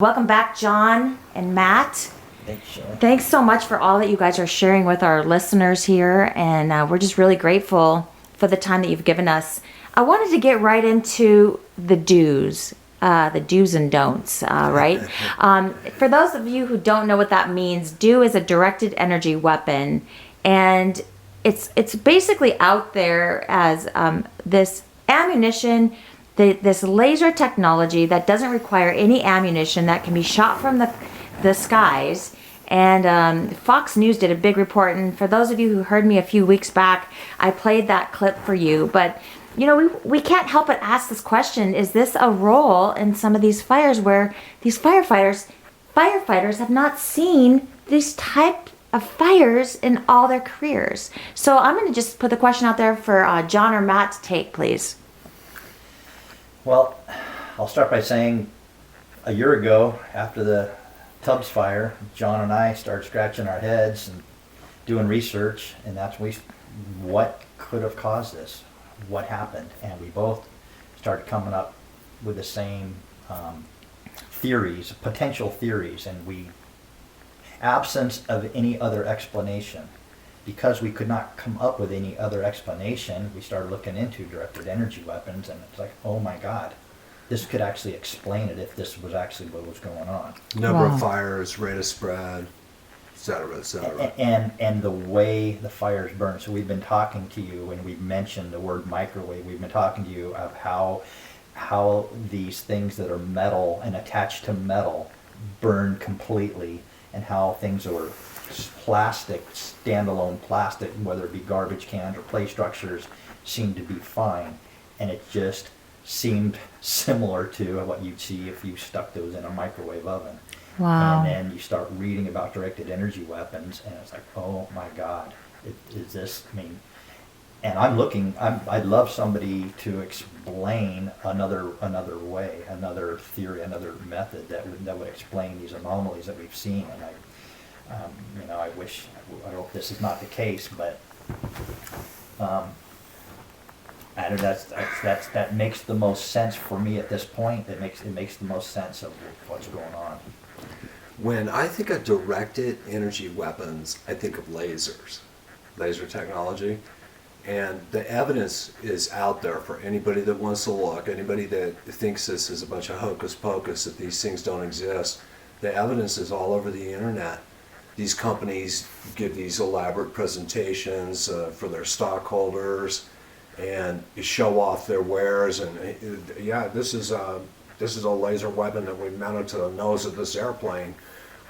Welcome back, John and Matt. Thanks, Sharon. Thanks so much for all that you guys are sharing with our listeners here, and we're just really grateful for the time that you've given us. I wanted to get right into the do's and don'ts, right? For those of you who don't know what that means, do is a directed energy weapon, and it's basically out there as this ammunition. This laser technology that doesn't require any ammunition, that can be shot from the skies. And Fox News did a big report. And for those of you who heard me a few weeks back, I played that clip for you. But, you know, we can't help but ask this question. Is this a role in some of these fires where these firefighters have not seen these type of fires in all their careers? So I'm going to just put the question out there for John or Matt to take, please. Well, I'll start by saying a year ago, after the Tubbs fire, John and I started scratching our heads and doing research, and what could have caused this? What happened? And we both started coming up with the same theories, potential theories, and absence of any other explanation. Because we could not come up with any other explanation, we started looking into directed energy weapons, and it's like, oh my God, this could actually explain it if this was actually what was going on. Number of fires, rate of spread, et cetera, et cetera. And the way the fires burn. So we've been talking to you, and we've mentioned the word microwave. We've been talking to you of how these things that are metal and attached to metal burn completely, and how things are plastic, standalone plastic, whether it be garbage cans or play structures, seem to be fine. And it just seemed similar to what you'd see if you stuck those in a microwave oven. Wow. And then you start reading about directed energy weapons, and it's like, oh my God, is this, I mean, and I'd love somebody to explain another way, another theory, another method that would explain these anomalies that we've seen. And I hope this is not the case, but that makes the most sense for me at this point. It makes the most sense of what's going on. When I think of directed energy weapons, I think of lasers, laser technology. And the evidence is out there for anybody that wants to look, anybody that thinks this is a bunch of hocus pocus, that these things don't exist. The evidence is all over the internet. These companies give these elaborate presentations for their stockholders and show off their wares. And this is a laser weapon that we mounted to the nose of this airplane.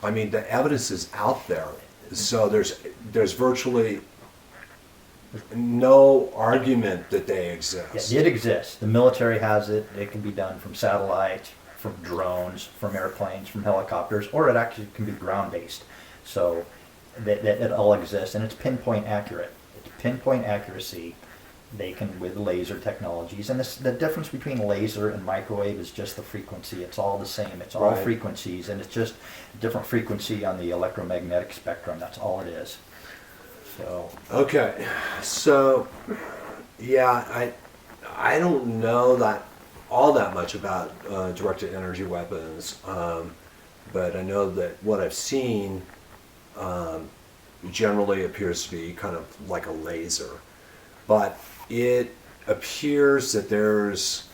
I mean, the evidence is out there. So there's virtually no argument that they exist. Yeah, it exists. The military has it. It can be done from satellites, from drones, from airplanes, from helicopters, or it actually can be ground-based. So that it all exists, and it's pinpoint accurate. It's pinpoint accuracy. They can with laser technologies, and the difference between laser and microwave is just the frequency. It's all the same. It's all frequencies, and it's just a different frequency on the electromagnetic spectrum. That's all it is. So okay, so yeah, I don't know that all that much about directed energy weapons, but I know that what I've seen generally appears to be kind of like a laser, but it appears that there's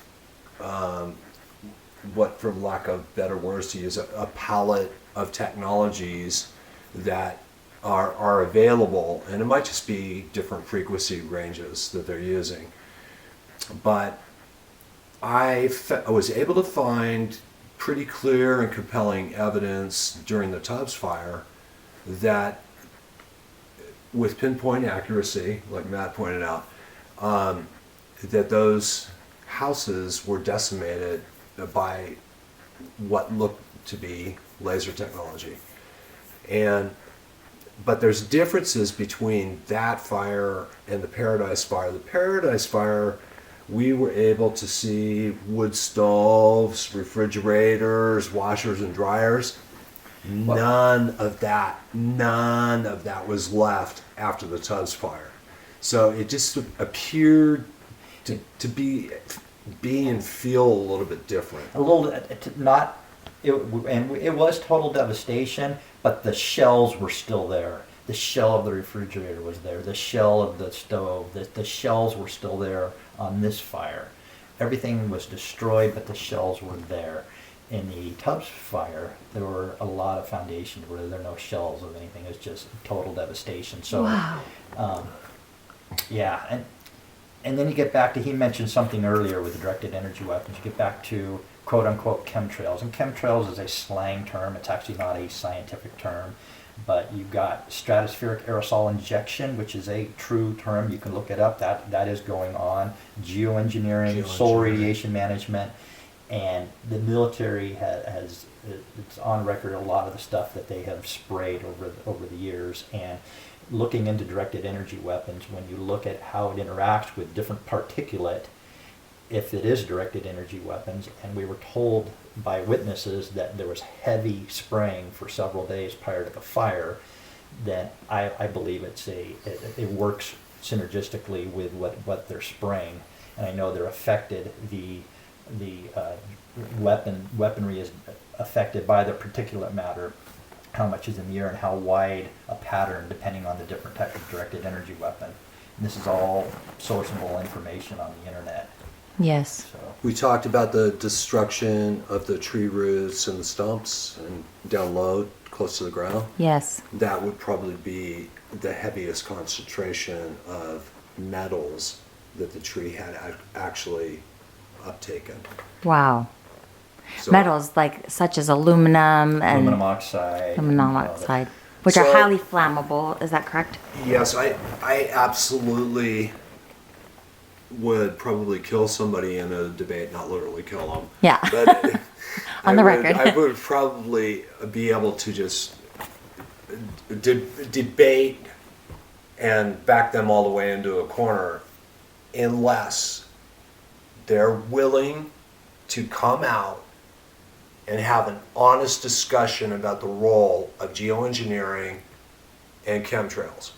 what, for lack of better words to use, a palette of technologies that are available, and it might just be different frequency ranges that they're using. But I was able to find pretty clear and compelling evidence during the Tubbs fire that with pinpoint accuracy, like Matt pointed out, that those houses were decimated by what looked to be laser technology. But there's differences between that fire and the Paradise Fire. The Paradise Fire, we were able to see wood stoves, refrigerators, washers and dryers. None of that was left after the Tubbs fire. So it just appeared to be and feel a little bit different. a little not it was total devastation, but the shells were still there. The shell of the refrigerator was there. The shell of the stove. The shells were still there on this fire. Everything was destroyed, but the shells were there. In the Tubbs fire, there were a lot of foundations where there were no shells of anything. It was just total devastation. So, Wow. Yeah, and then you get back to, he mentioned something earlier with the directed energy weapons. You get back to quote unquote chemtrails, and chemtrails is a slang term. It's actually not a scientific term. But you've got stratospheric aerosol injection, which is a true term. You can look it up. That is going on. Geoengineering, solar radiation management, and the military has it's on record a lot of the stuff that they have sprayed over the years. And looking into directed energy weapons, when you look at how it interacts with different particulate, if it is directed energy weapons, and we were told by witnesses that there was heavy spraying for several days prior to the fire, then I believe it works synergistically with what they're spraying. And I know they're affected, the weaponry is affected by the particulate matter, how much is in the air and how wide a pattern depending on the different type of directed energy weapon. And this is all sourceable information on the internet. Yes. So We talked about the destruction of the tree roots and the stumps and down low, close to the ground. Yes. That would probably be the heaviest concentration of metals that the tree had actually uptaken. Wow. So- Metals like such as aluminum and aluminum oxide. aluminum oxide, which are So- highly flammable. Is that correct? Yes, I absolutely would probably kill somebody in a debate, not literally kill them. Yeah. But On the I would- record. I would probably be able to just debate and back them all the way into a corner unless they're willing to come out and have an honest discussion about the role of geoengineering and chemtrails.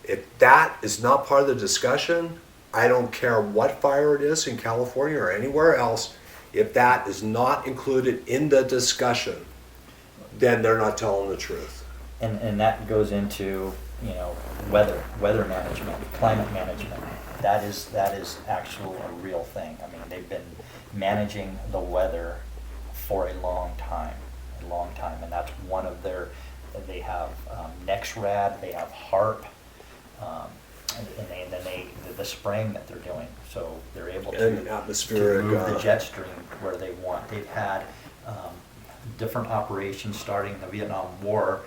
If that is not part of the discussion, I don't care what fire it is in California or anywhere else, if that is not included in the discussion, then they're not telling the truth. And that goes into, weather management, climate management. That is actual a real thing. I mean, they've been managing the weather for a long time, and that's one of their. They have NexRad, they have HARP, and then the spraying that they're doing, so they're able And to atmospheric, move the jet stream where they want. They've had different operations starting in the Vietnam War.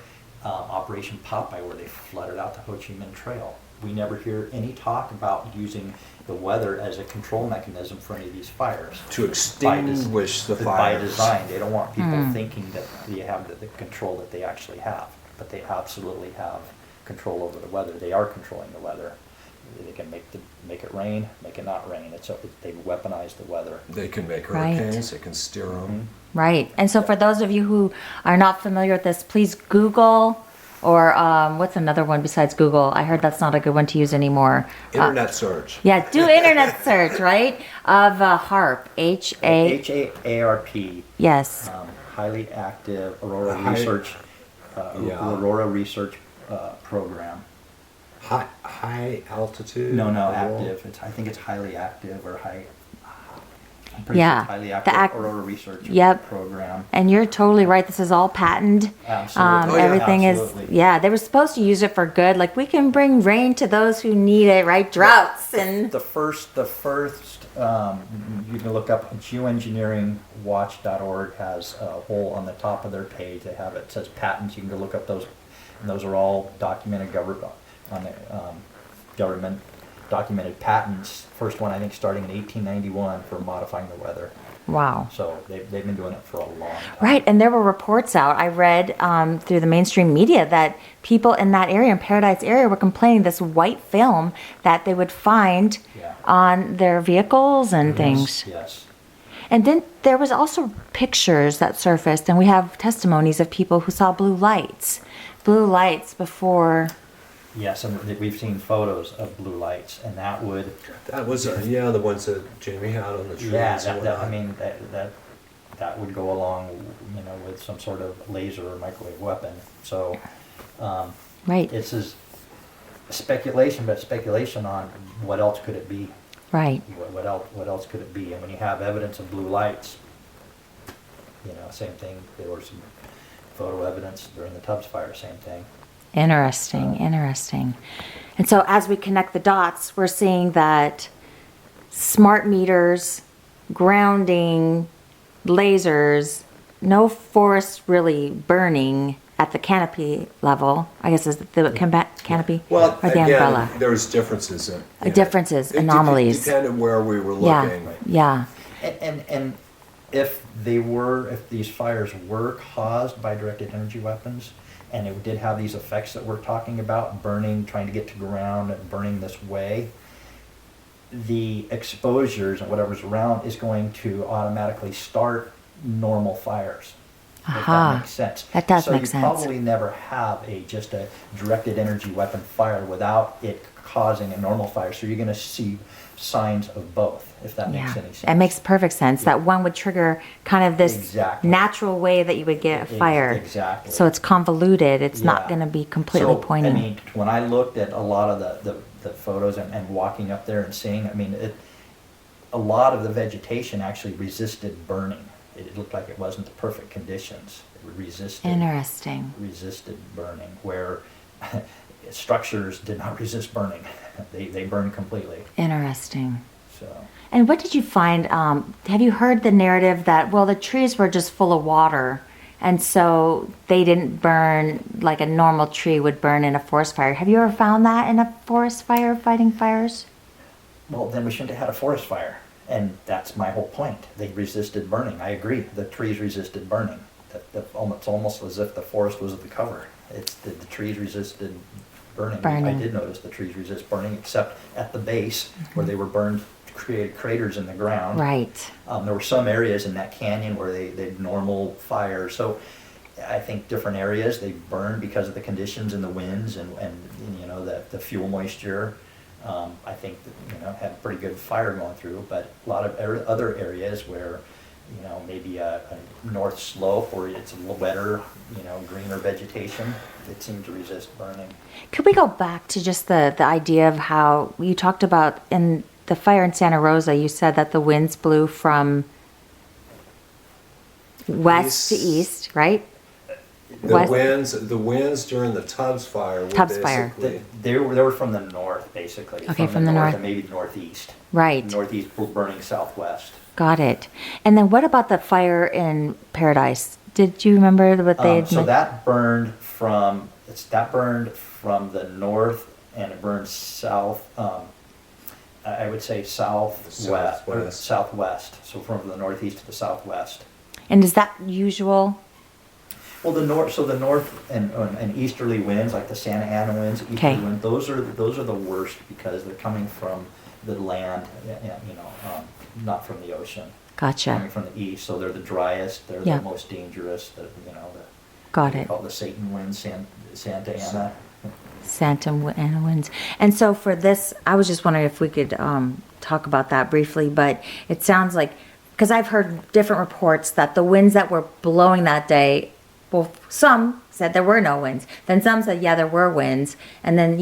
Operation Popeye, where they flooded out the Ho Chi Minh Trail. We never hear any talk about using the weather as a control mechanism for any of these fires. To extinguish the By fires. design, they don't want people thinking that they have the control that they actually have, but they absolutely have control over the weather. They are controlling the weather. They can make it rain, make it not rain. They've weaponized the weather. They can make Right. hurricanes, they can steer them. Right. And so for those of you who are not familiar with this, please Google or what's another one besides Google? I heard that's not a good one to use anymore. Internet search. Yeah, do internet search, right? Of HARP, H-A. HAARP. Yes. Highly active Aurora High- Research yeah. Aurora Research Program. High altitude. No, Aurora. active. I think it's highly active or high. I'm pretty Yeah, sure it's highly the active Aurora Research Yep. Program. And you're totally right. This is all patented. Absolutely. Oh, yeah. Everything Absolutely. they were supposed to use it for good. Like we can bring rain to those who need it, right? Droughts and The first, you can look up geoengineeringwatch.org has a whole on the top of their page. They have it says patents. You can go look up those, and those are all documented government documented patents. First one I think starting in 1891 for modifying the weather. wow. So they've been doing it for a long time. Right, and there were reports out. I read through the mainstream media that people in that area, in Paradise area, were complaining this white film that they would find Yeah. on their vehicles and things. Yes. And then there was also pictures that surfaced, and we have testimonies of people who saw blue lights before. Yes, and we've seen photos of blue lights, and that would. That was, the ones that Jamie had on the trees. Yeah, and that, whatnot. that would go along, with some sort of laser or microwave weapon. So, Right. it's just speculation, but speculation on what else could it be? Right. What else could it be? And when you have evidence of blue lights, same thing. There was some photo evidence during the Tubbs fire, same thing. Interesting. And so as we connect the dots, we're seeing that smart meters, grounding, lasers, no forest really burning at the canopy level. I guess is the canopy Well, or the again, umbrella. there's differences in it. Differences, It anomalies. depended where we were Yeah, looking. yeah. And if these fires were caused by directed energy weapons, and it did have these effects that we're talking about, burning, trying to get to ground, burning this way, the exposures and whatever's around is going to automatically start normal fires. If Aha. that makes sense. That does So make you sense. probably never have just a directed energy weapon fire without it causing a normal fire. So you're going to see signs of both, if that makes any sense. It makes perfect sense. That one would trigger kind of this Exactly. natural way that you would get a fire. Exactly. So it's convoluted. It's not Yeah. going to be completely So, pointing. I mean, when I looked at a lot of the photos and walking up there and seeing, a lot of the vegetation actually resisted burning. It looked like it wasn't the perfect conditions. It Interesting. resisted burning, where structures did not resist burning. They burned completely. Interesting. So. And what did you find? Have you heard the narrative that, well, the trees were just full of water, and so they didn't burn like a normal tree would burn in a forest fire? Have you ever found that in a forest fire, fighting fires? Well, then we shouldn't have had a forest fire. And that's my whole point. They resisted burning. I agree. The trees resisted burning. It's almost as if the forest was the cover. The trees resisted burning. I did notice the trees resist burning, except at the base where they were burned, created craters in the ground. Right. There were some areas in that canyon where they had normal fire. So I think different areas they burned because of the conditions and the winds and the fuel moisture. I think that, had pretty good fire going through, but a lot of other areas where, maybe a north slope where it's a little wetter, greener vegetation, it seemed to resist burning. Could we go back to just the idea of how you talked about in the fire in Santa Rosa, you said that the winds blew from west to east, right? The winds during the Tubbs fire were Tubbs fire. basically They were from the north, basically. Okay, from the north. And maybe northeast. Right. Northeast were burning southwest. Got it. And then what about the fire in Paradise? Did you remember what they had So that burned from the north, and it burned south. I would say southwest. So from the northeast to the southwest. And is that usual? Well, the north and easterly winds, like the Santa Ana winds, easterly winds, those are the worst because they're coming from the land, not from the ocean. Gotcha. Coming from the east, so they're the driest. They're Yeah. the most dangerous. Got it. Called the Satan winds, Santa Ana. Santa Ana winds. And so for this, I was just wondering if we could talk about that briefly, but it sounds like, because I've heard different reports that the winds that were blowing that day, well, some said there were no winds. Then some said, yeah, there were winds. And then,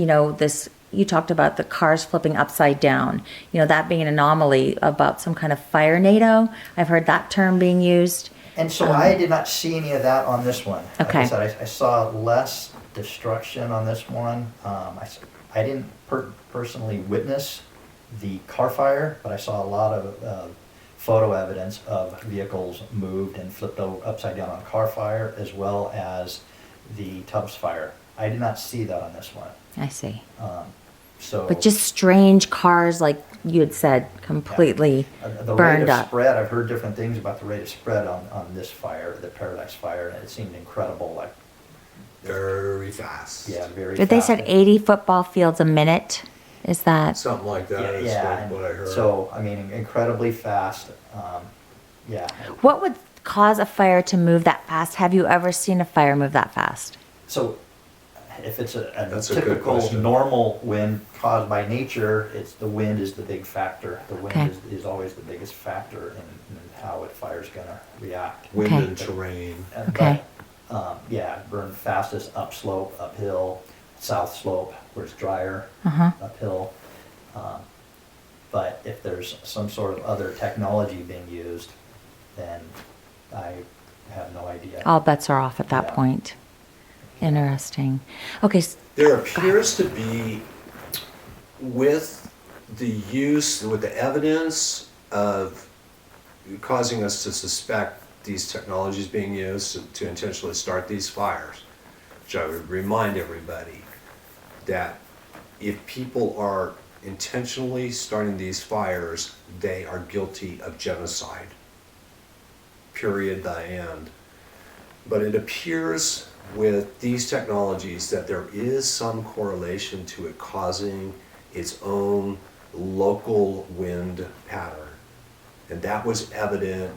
you talked about the cars flipping upside down, that being an anomaly about some kind of fire NATO. I've heard that term being used. And so I did not see any of that on this one. Okay. Like I said, I saw less destruction on this one. I didn't personally witness the car fire, but I saw a lot of photo evidence of vehicles moved and flipped upside down on car fire, as well as the Tubbs fire. I did not see that on this one. I see. But just strange cars, like you had said, completely the burned rate of up. spread, I've heard different things about the rate of spread on this fire, the Paradise fire, and it seemed incredible, like very fast. yeah, very But they fast. said 80 football fields a minute. Is that? Something like that is Yeah, what I heard. so, incredibly fast, yeah. What would cause a fire to move that fast? Have you ever seen a fire move that fast? So, if it's a That's a good typical question. normal wind caused by nature, it's the wind is the big factor. The wind Okay. is always the biggest factor in how a fire's gonna react. Wind Okay. and terrain. Okay. But, yeah, burn fastest upslope, uphill, south slope, where it's drier, Uh-huh. uphill. But if there's some sort of other technology being used, then I have no idea. All bets are off at that Yeah. point. Interesting. Okay. There appears to be, with the evidence of causing us to suspect these technologies being used to intentionally start these fires, which I would remind everybody that if people are intentionally starting these fires, they are guilty of genocide. Period, the end. But it appears with these technologies that there is some correlation to it causing its own local wind pattern. And that was evident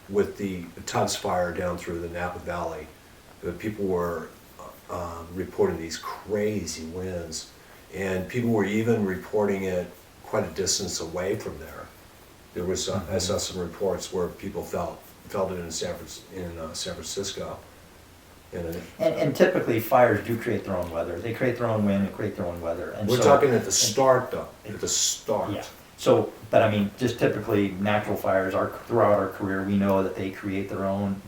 with the Tubbs fire down through the Napa Valley. The people were reporting these crazy winds, and people were even reporting it quite a distance away from there. There was I saw some reports where people felt it in San Francisco. And typically fires do create their own weather. They create their own wind and create their own weather. And We're so- talking at the start, though. At the start. Yeah. So, but I mean, just typically natural fires throughout our career, we know that they create their own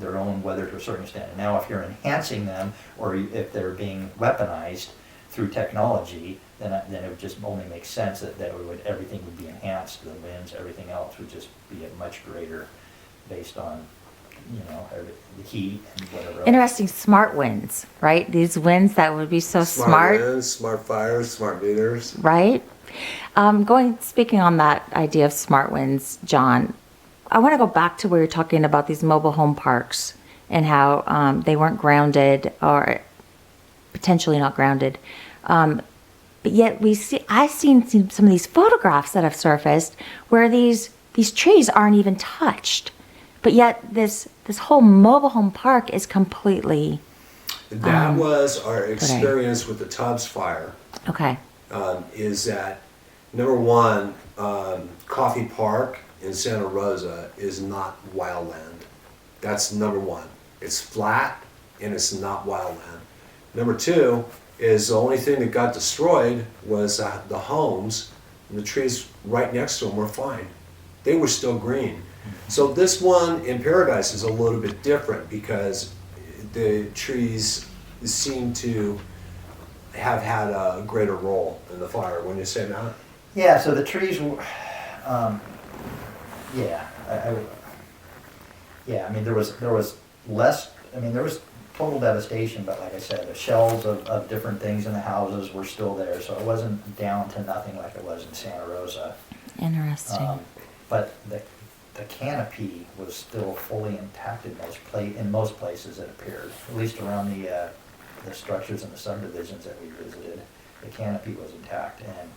weather to a certain extent. And now if you're enhancing them, or if they're being weaponized through technology, then it would just only make sense that everything would be enhanced. The winds, everything else would just be a much greater based on, the heat and whatever else. Interesting. Smart winds, right? These winds that would be so smart, winds, smart fires, smart meters. right? Speaking on that idea of smart winds, John, I want to go back to where you're talking about these mobile home parks and how they weren't grounded or potentially not grounded. But yet I've seen some of these photographs that have surfaced where these trees aren't even touched. But yet this whole mobile home park is completely, That was our experience with the Tubbs fire. okay. Is that number one, Coffee Park in Santa Rosa is not wildland. That's number one. It's flat and it's not wildland. Number two is the only thing that got destroyed was the homes, and the trees right next to them were fine. They were still green. So this one in Paradise is a little bit different because the trees seem to have had a greater role in the fire. Wouldn't you say that? Yeah, so the trees, I mean, there was less, I mean, there was total devastation, but like I said, the shells of different things in the houses were still there, so it wasn't down to nothing like it was in Santa Rosa. Interesting. But the canopy was still fully intact in most places, it appeared, at least around the structures and the subdivisions that we visited. The canopy was intact, and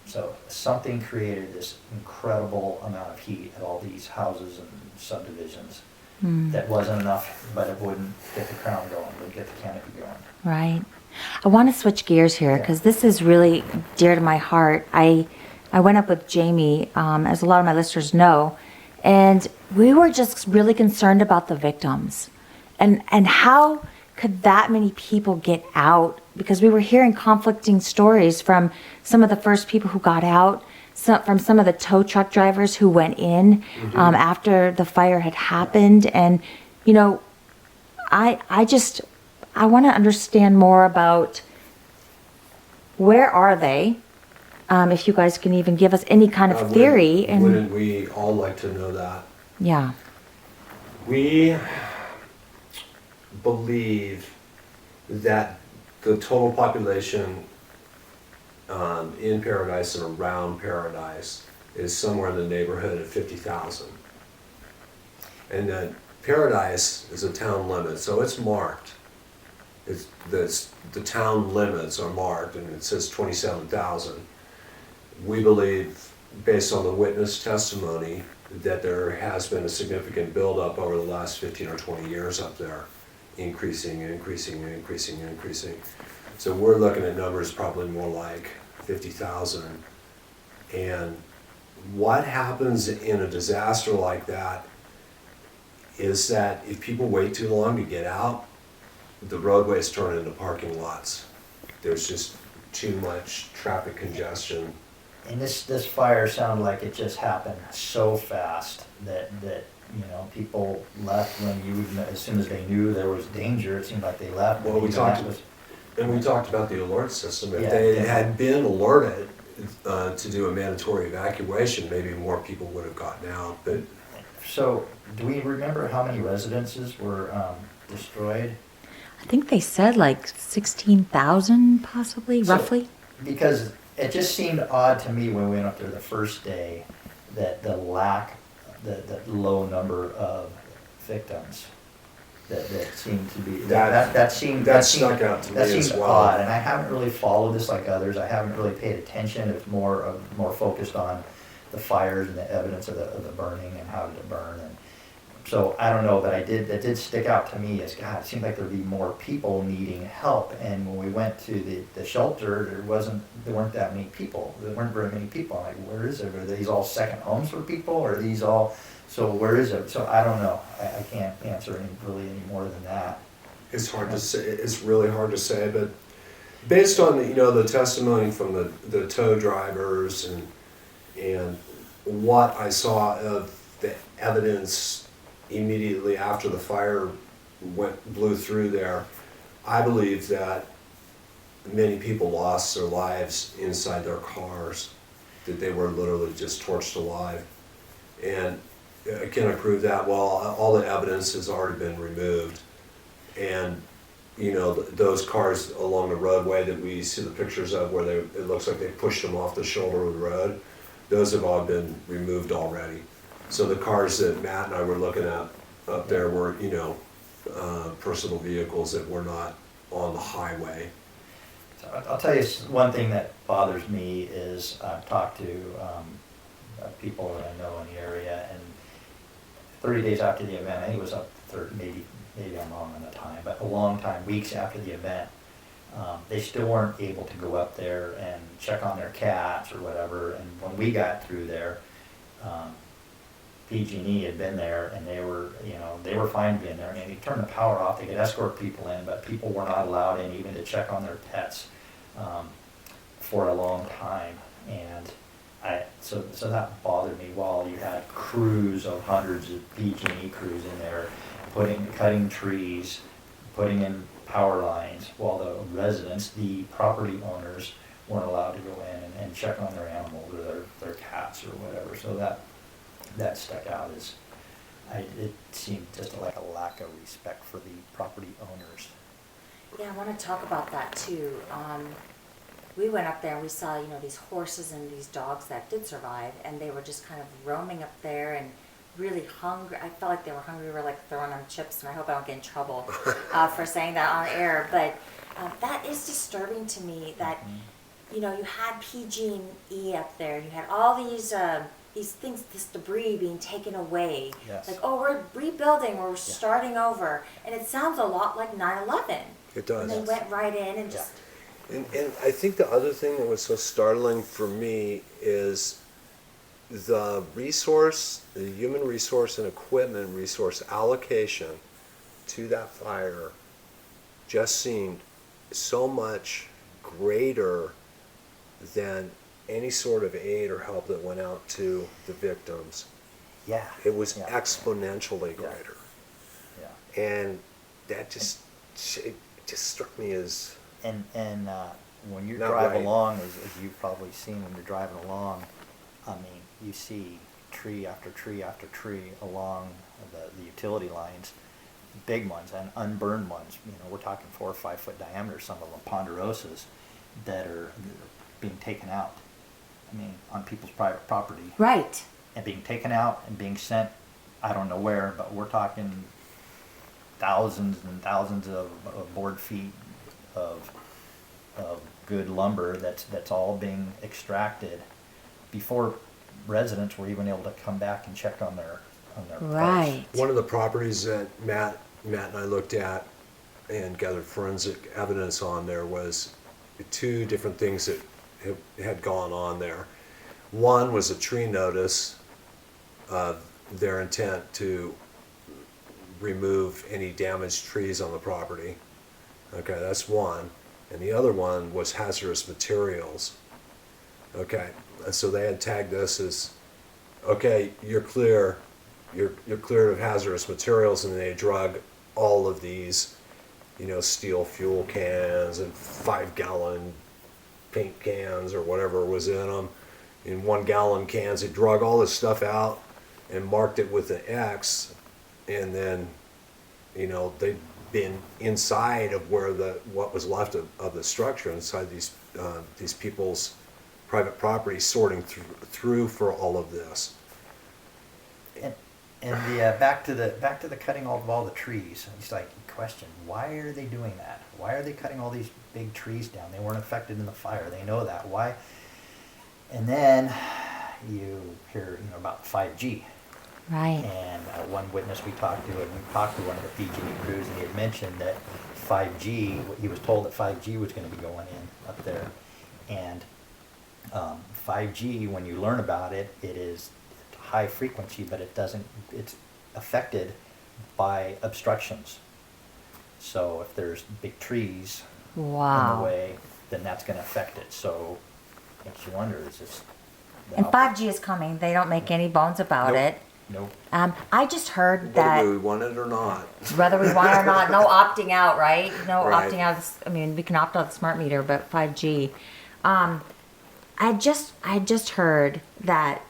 so something created this incredible amount of heat at all these houses and subdivisions. That wasn't enough, but it wouldn't get the crown going, wouldn't get the canopy going. Right. I want to switch gears here because this is really dear to my heart. I went up with Jamie, as a lot of my listeners know, and we were just really concerned about the victims and how could that many people get out, because we were hearing conflicting stories from some of the first people who got out, from some of the tow truck drivers who went in after the fire had happened. And, I want to understand more about where are they, if you guys can even give us any kind of theory. Wouldn't we all like to know that? Yeah. We believe that the total population in Paradise and around Paradise is somewhere in the neighborhood of 50,000. And that Paradise is a town limit, so it's marked. The town limits are marked, and it says 27,000. We believe, based on the witness testimony, that there has been a significant buildup over the last 15 or 20 years up there. increasing and increasing and increasing and increasing. So we're looking at numbers probably more like 50,000. And what happens in a disaster like that is that if people wait too long to get out, the roadways turn into parking lots. There's just too much traffic congestion. And this fire sounded like it just happened so fast that people left as soon as they knew there was danger. It seemed like they left. Well, we talked about the alert system. If they had been alerted to do a mandatory evacuation, maybe more people would have gotten out. But so, do we remember how many residences were destroyed? I think they said like 16,000 possibly, roughly. Because it just seemed odd to me when we went up there the first day that the low number of victims that seemed to be that stuck out to me that as seemed well. odd, and I haven't really followed this like others. I haven't really paid attention. It's more focused on the fires and the evidence of the burning and how did it burn, and so I don't know, but it did stick out to me as, God, it seemed like there'd be more people needing help. And when we went to the shelter, there weren't that many people. There weren't very many people. I'm like, where is it? Are these all second homes for people? Or are these all, so where is it? So I don't know. I can't answer any more than that. It's hard to say. It's really hard to say. But based on the testimony from the tow drivers and what I saw of the evidence immediately after the fire blew through there, I believe that many people lost their lives inside their cars, that they were literally just torched alive. And can I prove that? Well, all the evidence has already been removed. And those cars along the roadway that we see the pictures of where it looks like they pushed them off the shoulder of the road, those have all been removed already. So the cars that Matt and I were looking at up there were, personal vehicles that were not on the highway. So I'll tell you one thing that bothers me is I've talked to people that I know in the area, and 30 days after the event, I think it was up 30, maybe I'm wrong on the time, but a long time, weeks after the event, they still weren't able to go up there and check on their cats or whatever. And when we got through there, PG&E had been there, and they were fine being there. I mean, they turned the power off. They could escort people in, but people were not allowed in even to check on their pets for a long time. And so that bothered me. While you had crews of hundreds of PG&E crews in there, cutting trees, putting in power lines, while the residents, the property owners, weren't allowed to go in and check on their animals or their cats or whatever. So that stuck out as it seemed just like a lack of respect for the property owners. Yeah, I want to talk about that too. We went up there and we saw, these horses and these dogs that did survive, and they were just kind of roaming up there and really hungry. I felt like they were hungry. We were like throwing them chips, and I hope I don't get in trouble for saying that on air. But that is disturbing to me that, you had PG&E up there. You had all these things, this debris being taken away. Yes. Like, oh, we're rebuilding, we're starting over. And it sounds a lot like 9/11. It does. And they went right in and just... And I think the other thing that was so startling for me is the human resource and equipment resource allocation to that fire just seemed so much greater than any sort of aid or help that went out to the victims. Yeah. It was exponentially greater. Yeah. And that just struck me as... And when you Not drive right. along, as you've probably seen when you're driving along, I mean, you see tree after tree after tree along the utility lines, big ones and unburned ones. We're talking 4 or 5 foot diameter, some of them ponderosas, that are being taken out. I mean, on people's private property. Right. And being taken out and being sent, I don't know where, but we're talking thousands and thousands of board feet of good lumber that's all being extracted before residents were even able to come back and check on their Right. One of the properties that Matt and I looked at and gathered forensic evidence on there was two different things that had gone on there. One was a tree notice of their intent to remove any damaged trees on the property. Okay, that's one. And the other one was hazardous materials. Okay, and so they had tagged us as, okay, you're clear, you're clear of hazardous materials, and they drug all of these, steel fuel cans and 5-gallon paint cans or whatever was in them, in 1-gallon cans. They drug all this stuff out and marked it with an X, and then, they'd been inside of where what was left of the structure, inside these people's private property, sorting through for all of this. And the back to the cutting of all the trees. It's like, question, why are they doing that? Why are they cutting all these big trees down? They weren't affected in the fire. They know that. Why? And then you hear about 5G. Right. And one witness we talked to one of the PG crews, and he had mentioned that 5G, he was told that 5G was going to be going in up there. And 5G, when you learn about it, it is high frequency, but it's affected by obstructions. So if there's big trees in the way, then that's going to affect it. So it makes you wonder, is this... And 5G is coming. They don't make any bones about it. Nope. I just heard that... Whether we want it or not. Whether we want it or not, no opting out, right? No Right. opting out. We can opt out of the smart meter, but 5G. I just heard that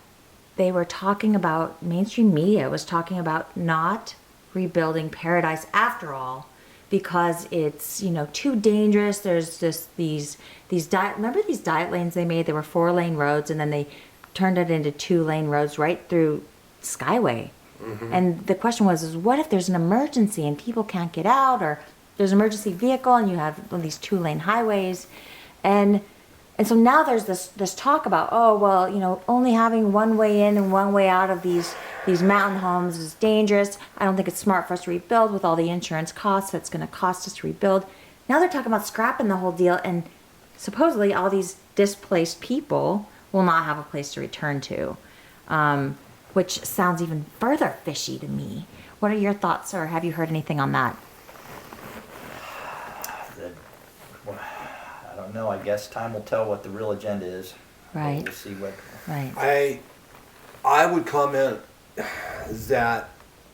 they were talking about, mainstream media was talking about not rebuilding Paradise after all, because it's too dangerous. There's just remember these diet lanes they made? They were 4-lane roads, and then they turned it into 2-lane roads right through Skyway. Mm-hmm. And the question was, what if there's an emergency and people can't get out, or there's an emergency vehicle and you have one of these 2-lane highways, and so now there's this talk about, only having one way in and one way out of these mountain homes is dangerous. I don't think it's smart for us to rebuild with all the insurance costs that's going to cost us to rebuild. Now they're talking about scrapping the whole deal, and supposedly all these displaced people will not have a place to return to, which sounds even further fishy to me. What are your thoughts, or have you heard anything on that? I don't know. I guess time will tell what the real agenda is. Right. We'll see what... Right. I would comment that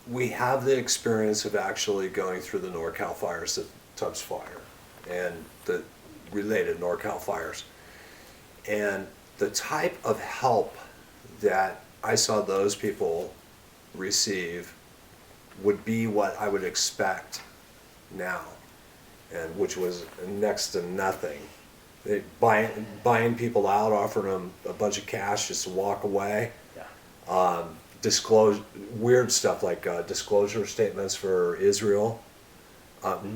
we have the experience of actually going through the NorCal fires, the Tubbs fire, and the related NorCal fires. And the type of help that I saw those people receive would be what I would expect now, and which was next to nothing. They buying people out, offering them a bunch of cash just to walk away. Yeah. Disclose weird stuff like disclosure statements for Israel.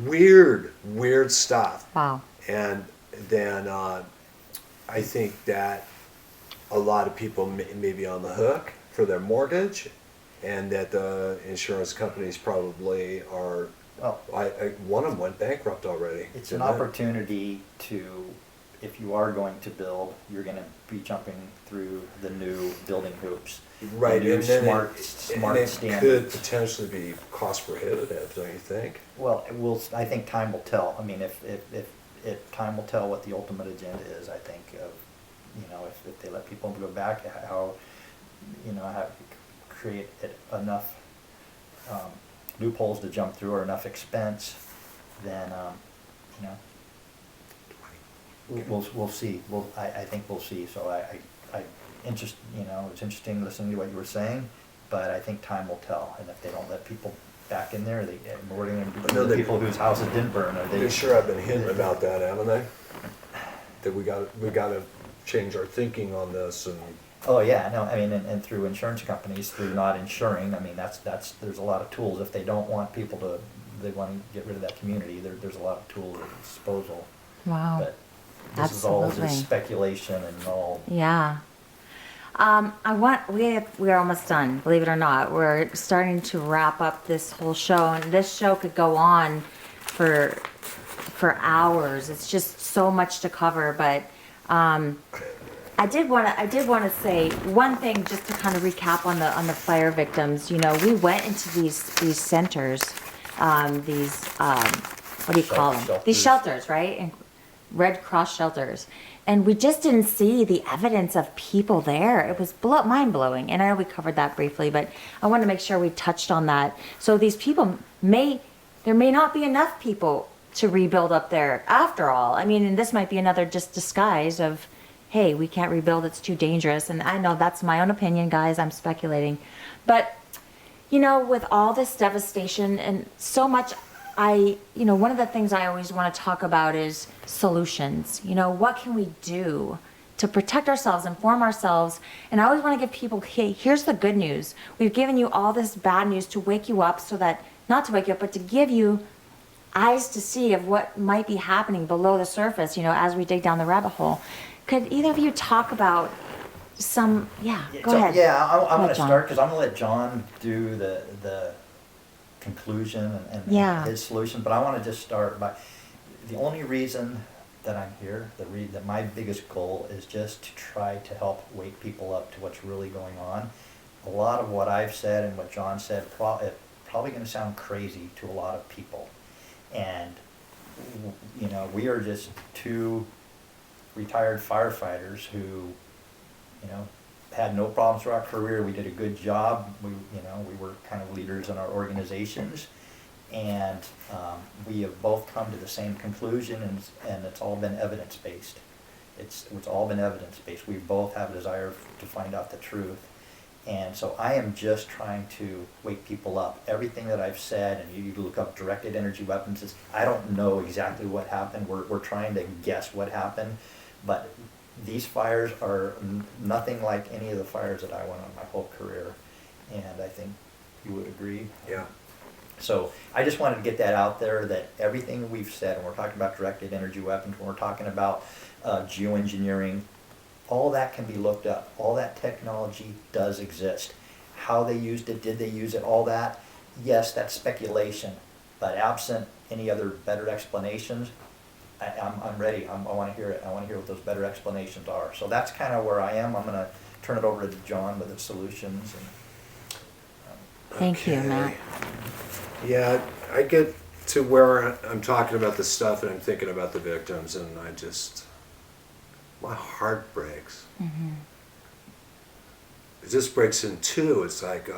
Weird stuff. Wow. And then I think that a lot of people may be on the hook for their mortgage, and that the insurance companies probably are. Well, one of them went bankrupt already. It's an opportunity to, if you are going to build, you're going to be jumping through the new building hoops. Right, the new and then smart it standards. could potentially be cost prohibitive, don't you think? Well, I think time will tell. I mean, if time will tell what the ultimate agenda is, I think if they let people go back, how create enough loopholes to jump through, or enough expense, then we'll see. I think we'll see. So it's interesting listening to what you were saying, but I think time will tell. And if they don't let people back in there, we're going to be people whose houses didn't burn. They sure have been hinting about that, haven't they? That we got to change our thinking on this. And oh yeah, no, I mean, and through insurance companies, through not insuring. I mean, that's there's a lot of tools. If they don't want people to, they want to get rid of that community. There's a lot of tools at disposal. Wow. But this is all just speculation and all. Yeah. We're almost done, believe it or not. We're starting to wrap up this whole show, and this show could go on for hours. It's just so much to cover, but I did want to say one thing just to kind of recap on the fire victims. You know, we went into these centers, what do you call them? These shelters, right? And Red Cross shelters. And we just didn't see the evidence of people there. It was mind blowing. And I know we covered that briefly, but I want to make sure we touched on that. So these people there may not be enough people to rebuild up there after all. I mean, and this might be another just disguise of, hey, we can't rebuild, it's too dangerous. And I know that's my own opinion, guys, I'm speculating. But, you know, with all this devastation and so much, one of the things I always want to talk about is solutions. You know, what can we do to protect ourselves, inform ourselves? And I always want to give people, hey, here's the good news. We've given you all this bad news to wake you up not to wake you up, but to give you eyes to see of what might be happening below the surface, you know, as we dig down the rabbit hole. Could either of you talk about go ahead. Yeah, I'm going to John. start because I'm going to let John do the conclusion and his solution. But I want to just start by the only reason that I'm here, that my biggest goal is just to try to help wake people up to what's really going on. A lot of what I've said and what John said probably going to sound crazy to a lot of people. And, you know, we are just two retired firefighters who, you know, had no problems through our career. We did a good job. We were kind of leaders in our organizations, and we have both come to the same conclusion, and it's all been evidence-based. It's all been evidence-based. We both have a desire to find out the truth. And so I am just trying to wake people up. Everything that I've said, and you look up directed energy weapons, I don't know exactly what happened. We're trying to guess what happened. But these fires are nothing like any of the fires that I went on my whole career. And I think you would agree. Yeah. So I just wanted to get that out there, that everything we've said, when we're talking about directed energy weapons, when we're talking about geoengineering, all that can be looked up. All that technology does exist. How they used it, did they use it, all that, yes, that's speculation. But absent any other better explanations, I'm ready. I want to hear it. I want to hear what those better explanations are. So that's kind of where I am. I'm going to turn it over to John with the solutions. Thank you, Matt. Yeah, I get to where I'm talking about this stuff and I'm thinking about the victims, and my heart breaks. Mm-hmm. It just breaks in two. It's like,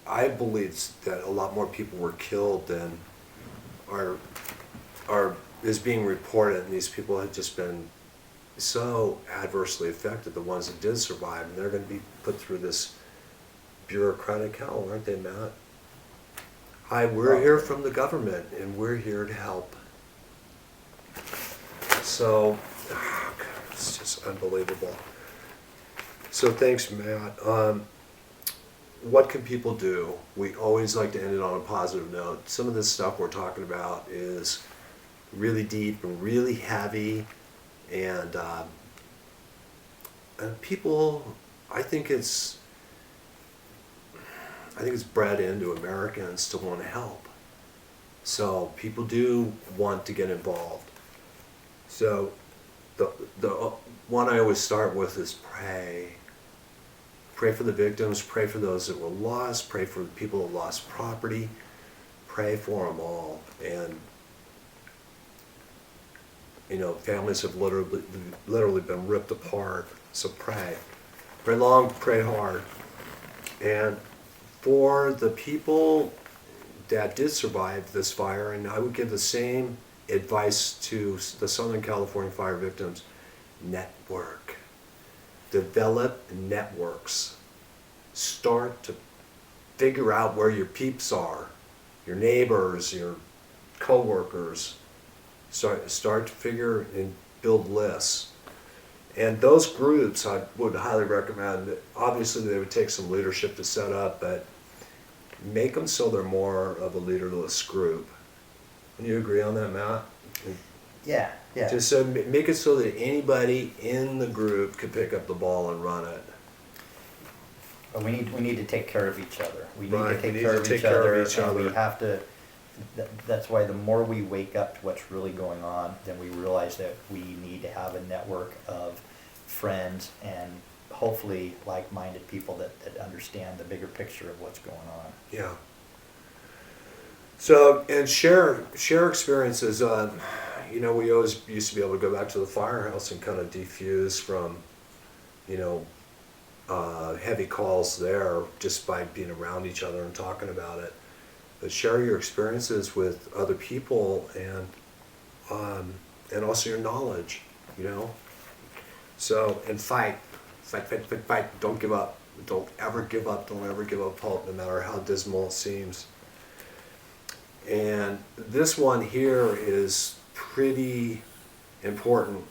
I believe that a lot more people were killed than is being reported, and these people have just been so adversely affected, the ones that did survive, and they're going to be put through this bureaucratic hell, aren't they, Matt? We're here from the government, and we're here to help. So, it's just unbelievable. So thanks, Matt. What can people do? We always like to end it on a positive note. Some of this stuff we're talking about is really deep and really heavy, and people, I think it's bred into Americans to want to help. So people do want to get involved. So the one I always start with is pray. Pray for the victims, pray for those that were lost, pray for the people that lost property, pray for them all. And you know, families have literally been ripped apart. So pray. Pray long, pray hard. And for the people that did survive this fire, and I would give the same advice to the Southern California fire victims: network. Develop networks. Start to figure out where your peeps are, your neighbors, your co-workers. Start to figure and build lists. And those groups I would highly recommend. Obviously they would take some leadership to set up, but make them so they're more of a leaderless group. Can you agree on that, Matt? Yeah. Just so make it so that anybody in the group could pick up the ball and run it. But we need to take care of each other. We need Right, to take care of each other. We have to that's why the more we wake up to what's really going on, then we realize that we need to have a network of friends and hopefully like-minded people that understand the bigger picture of what's going on. Yeah. So, and share experiences. You know, we always used to be able to go back to the firehouse and kind of defuse from, you know, heavy calls there just by being around each other and talking about it. But share your experiences with other people and also your knowledge, you know. So, and fight. Don't give up. Don't ever give up. Don't ever give up hope, no matter how dismal it seems. And this one here is pretty important.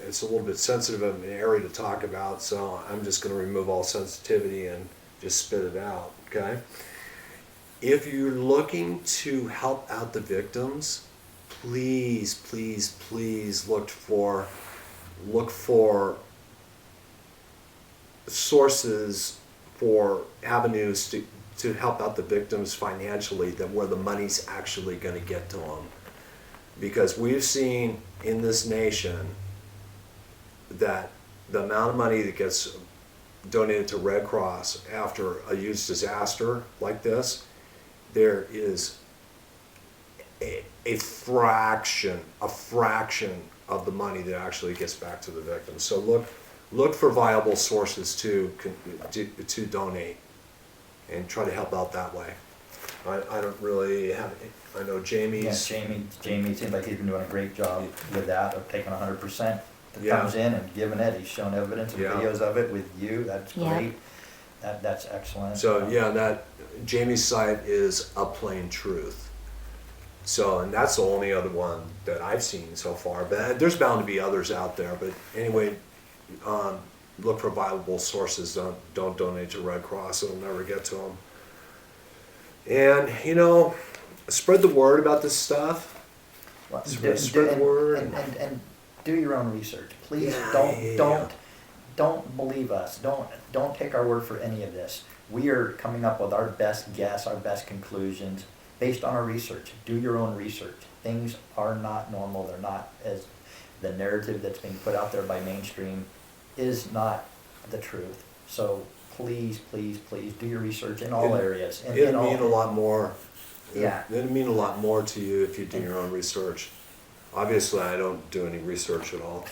It's a little bit sensitive of an area to talk about, so I'm just going to remove all sensitivity and just spit it out, okay? If you're looking to help out the victims, please, please, please look for sources, for avenues to help out the victims financially, that where the money's actually going to get to them. Because we've seen in this nation that the amount of money that gets donated to Red Cross after a huge disaster like this, there is a fraction of the money that actually gets back to the victims. So look for viable sources to donate and try to help out that way. I don't really have. I know Jamie's. Yeah, Jamie seems like he's been doing a great job with that, of taking 100% that comes in and giving it. He's shown evidence and videos of it with you. That's great. That's excellent. So that Jamie's site is A Plain Truth. So, and that's the only other one that I've seen so far. But there's bound to be others out there. But anyway, look for viable sources. Don't donate to Red Cross. It'll never get to them. And, you know, spread the word about this stuff. Well, Spread the word. And do your own research. Please don't believe us. Don't take our word for any of this. We are coming up with our best guess, our best conclusions based on our research. Do your own research. Things are not normal. They're not, as the narrative that's being put out there by mainstream is not the truth. So please, please, please do your research in all areas. It'll mean a lot more. Yeah. It'll mean a lot more to you if you do your own research. Obviously, I don't do any research at all.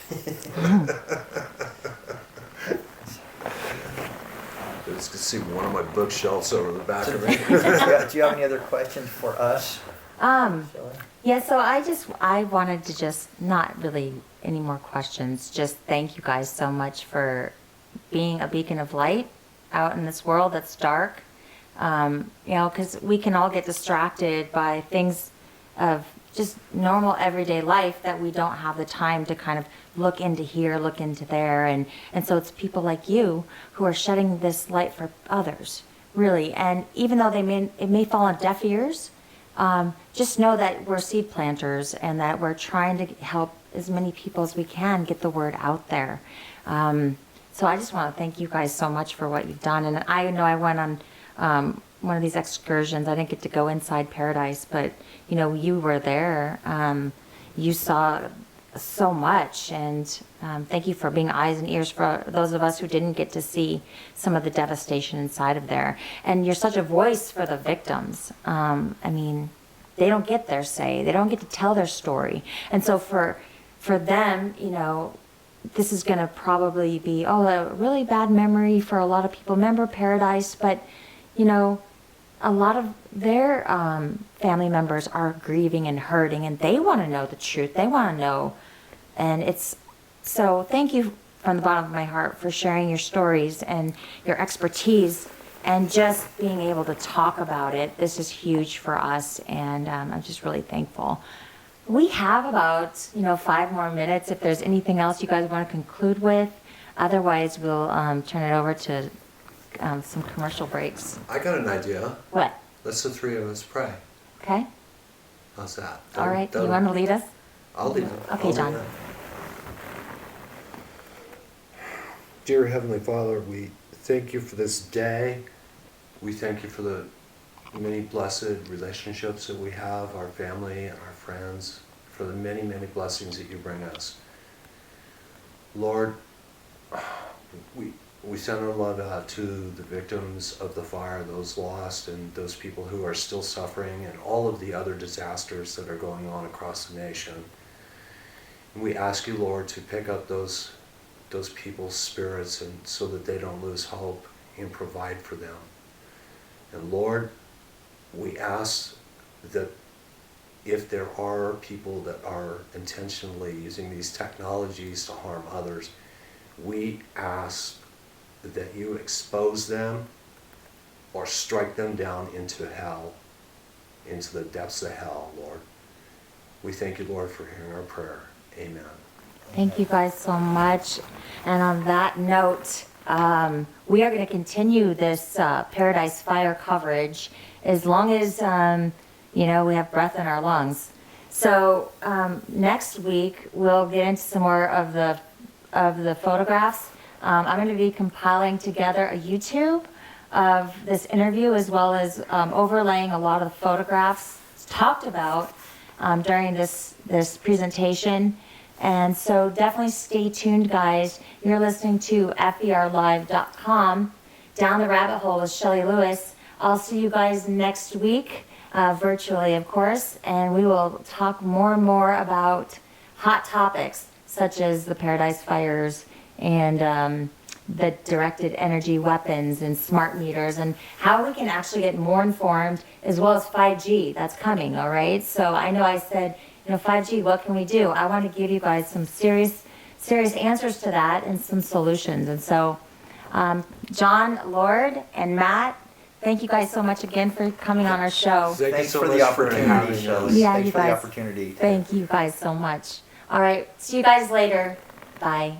You just can see one of my bookshelves over the back of me. Do you have any other questions for us? Yeah, so I wanted to just, not really any more questions, just thank you guys so much for being a beacon of light out in this world that's dark. You know, because we can all get distracted by things of just normal everyday life that we don't have the time to kind of look into here, look into there. And so it's people like you who are shedding this light for others, really. And even though it may fall on deaf ears, just know that we're seed planters and that we're trying to help as many people as we can get the word out there. So I just want to thank you guys so much for what you've done. And I know I went on one of these excursions. I didn't get to go inside Paradise, but you know, you were there. You saw so much, and thank you for being eyes and ears for those of us who didn't get to see some of the devastation inside of there. And you're such a voice for the victims. I mean, they don't get their say. They don't get to tell their story. And so for them, you know, this is going to probably be, a really bad memory for a lot of people. Remember Paradise, but, you know, a lot of their family members are grieving and hurting, and they want to know the truth. They want to know. And so thank you from the bottom of my heart for sharing your stories and your expertise and just being able to talk about it. This is huge for us, and I'm just really thankful. We have about 5 more minutes if there's anything else you guys want to conclude with. Otherwise, we'll turn it over to some commercial breaks. I got an idea. What? Let's the three of us pray. Okay. How's that? All right. You want to lead us? I'll lead it. Okay, John. Dear Heavenly Father, we thank you for this day. We thank you for the many blessed relationships that we have, our family and our friends, for the many, many blessings that you bring us. Lord, we send our love out to the victims of the fire, those lost and those people who are still suffering, and all of the other disasters that are going on across the nation. And we ask you, Lord, to pick up those people's spirits, and so that they don't lose hope, and provide for them. And Lord, we ask that if there are people that are intentionally using these technologies to harm others, we ask that you expose them or strike them down into hell, into the depths of hell, Lord. We thank you, Lord, for hearing our prayer. Amen. Thank you guys so much. And on that note, we are going to continue this Paradise Fire coverage as long as, we have breath in our lungs. So next week, we'll get into some more of the photographs. I'm going to be compiling together a YouTube of this interview, as well as overlaying a lot of the photographs talked about during this presentation. And so definitely stay tuned, guys. You're listening to FERlive.com, Down the Rabbit Hole with Shelley Lewis. I'll see you guys next week, virtually, of course, and we will talk more and more about hot topics such as the Paradise Fires and the directed energy weapons and smart meters, and how we can actually get more informed, as well as 5G. That's coming, all right? So I know I said, 5G, what can we do? I want to give you guys some serious answers to that and some solutions. And so, John, Lord, and Matt, thank you guys so much again for coming on our show. Thanks so for the much for opportunity, having Shelley. us. Yeah, Thanks you for the guys. opportunity. Thank you guys so much. All right, see you guys later. Bye.